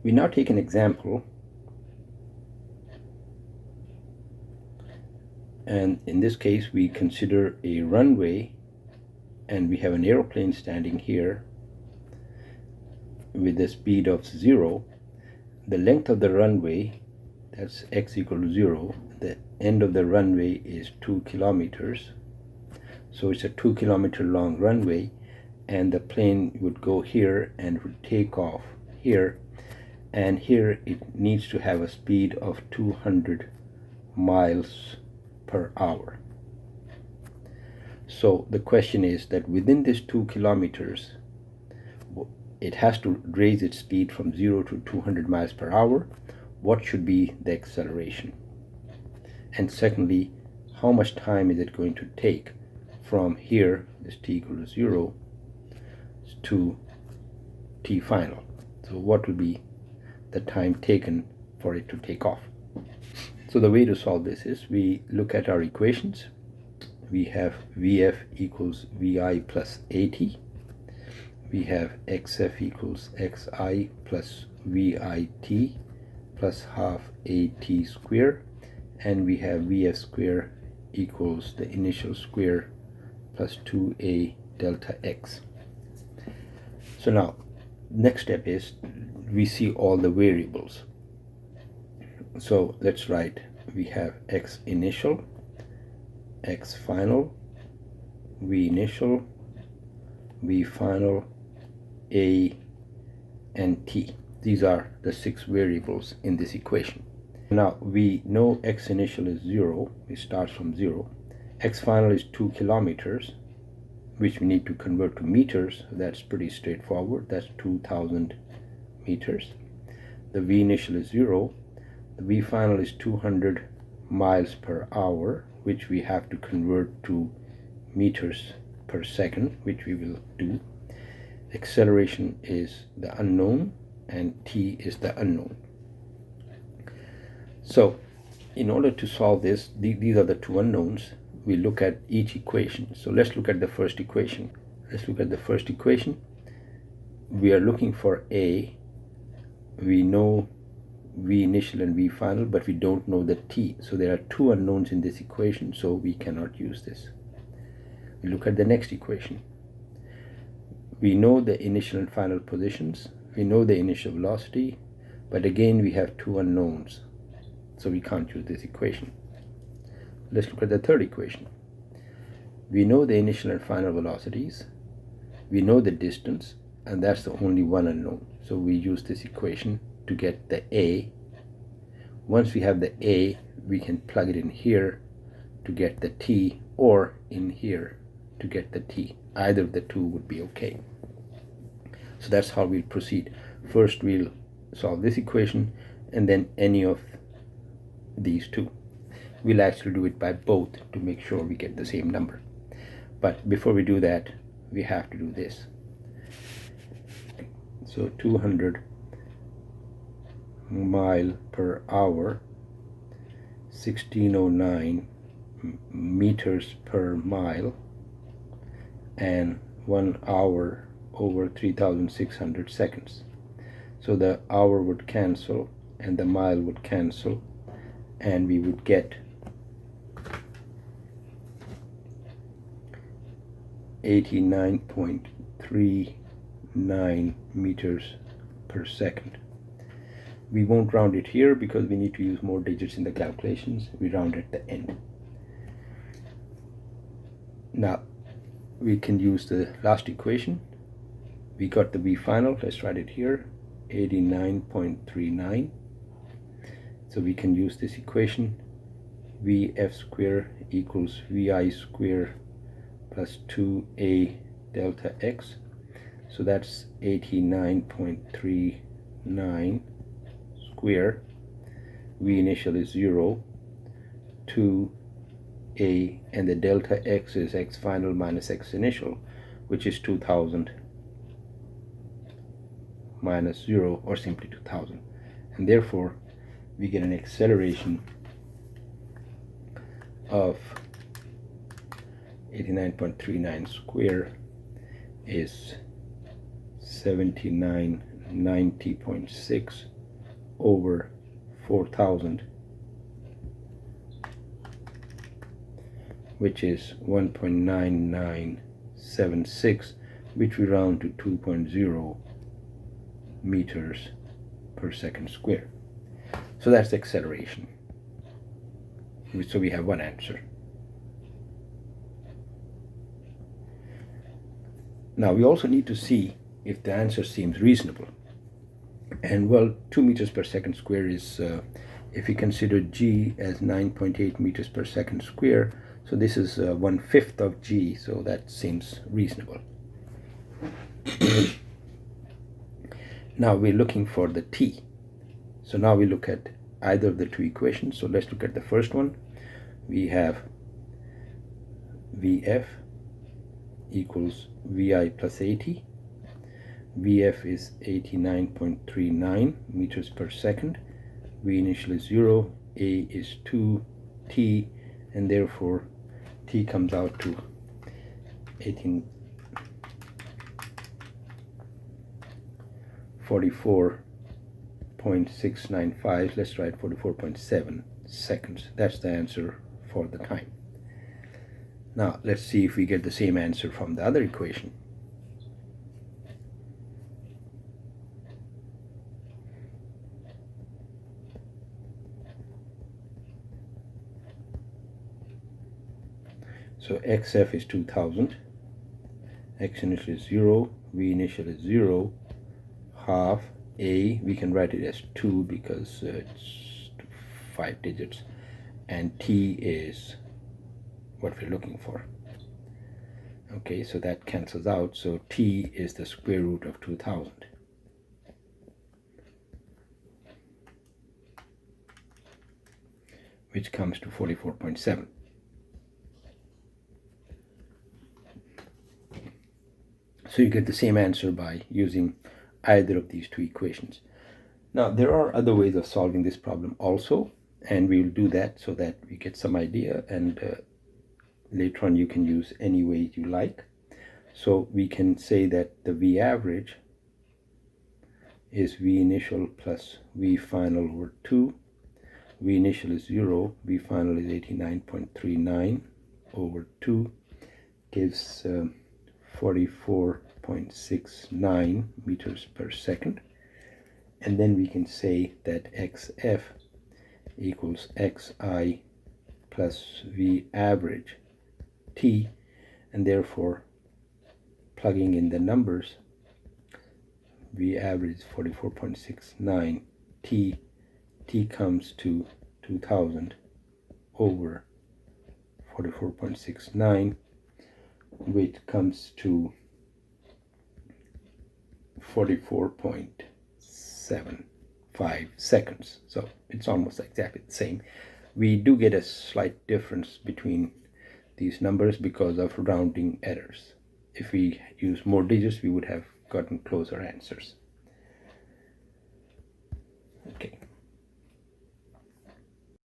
We now take an example, and in this case we consider a runway, and we have an aeroplane standing here with a speed of 0. The length of the runway, that's x equal to 0, the end of the runway is 2 kilometers. So it's a 2 kilometer long runway, and the plane would go here and would take off here, and here it needs to have a speed of 200 miles per hour. So the question is that within this 2 kilometers, it has to raise its speed from 0 to 200 miles per hour. What should be the acceleration? And secondly, how much time is it going to take from here, this t equal to 0, to t final? So what will be the time taken for it to take off? So the way to solve this is we look at our equations. We have Vf equals Vi plus At. We have Xf equals Xi plus Vit plus half At square, and we have Vf square equals the initial square plus 2a delta x. So now next step is we see all the variables. So let's write, we have x initial, x final, v initial, v final, a, and t. These are the 6 variables in this equation. Now we know x initial is 0, it starts from 0. X final is 2 kilometers, which we need to convert to meters. That's pretty straightforward. That's 2,000 meters. The v initial is 0. The v final is 200 miles per hour, which we have to convert to meters per second, which we will do. Acceleration is the unknown, and t is the unknown. So in order to solve this, these are the 2 unknowns. We look at each equation. So let's look at the first equation. Let's look at the first equation. We are looking for a. We know v initial and v final, but we don't know the t. So there are 2 unknowns in this equation, so we cannot use this. We look at the next equation. We know the initial and final positions. We know the initial velocity, but again we have 2 unknowns, so we can't use this equation. Let's look at the third equation. We know the initial and final velocities. We know the distance, and that's the only one unknown. So we use this equation to get the a. Once we have the a, we can plug it in here to get the t, or in here to get the t. Either of the 2 would be okay. So that's how we'll proceed. First we'll solve this equation, and then any of these 2. We'll actually do it by both to make sure we get the same number. But before we do that, we have to do this. So 200 mile per hour, 1609 meters per mile, and 1 hour over 3,600 seconds. So the hour would cancel and the mile would cancel, and we would get 89.39 meters per second. We won't round it here because we need to use more digits in the calculations. We round at the end. Now we can use the last equation. We got the v final. Let's write it here, 89.39. So we can use this equation. Vf square equals Vi square plus 2a delta x. So that's 89.39 square. V initial is 0, 2a, and the delta x is x final minus x initial, which is 2,000 minus 0, or simply 2,000. And therefore we get an acceleration of 89.39 square is 7990.6 over 4,000, which is 1.9976, which we round to 2.0 meters per second square. So that's the acceleration. So we have one answer. Now we also need to see if the answer seems reasonable. And well, 2 meters per second square is, if we consider g as 9.8 meters per second square, so this is 1/5 of g, so that seems reasonable. Now we're looking for the t. So now we look at either of the two equations. So let's look at the first one. We have Vf equals Vi plus 80. Vf is 89.39 meters per second. V initial is 0, A is 2, T, and therefore T comes out to 44.695. Let's write 44.7 seconds. That's the answer for the time. Now let's see if we get the same answer from the other equation. So xf is 2000, x initial is 0, v initial is 0, half a, we can write it as 2 because it's 5 digits, and t is what we're looking for. Okay, so that cancels out, so t is the square root of 2000. Which comes to 44.7. So you get the same answer by using either of these two equations. Now there are other ways of solving this problem also, and we will do that so that we get some idea, and later on you can use any way you like. So we can say that the V average is V initial plus V final over 2. V initial is 0, V final is 89.39 over 2, gives 44.69 meters per second. And then we can say that xf equals xi plus V average t, and therefore plugging in the numbers, V average is 44.69, t comes to 2000 over 44.69, which comes to 44.75 seconds. So it's almost exactly the same. We do get a slight difference between these numbers because of rounding errors. If we use more digits, we would have gotten closer answers. Okay.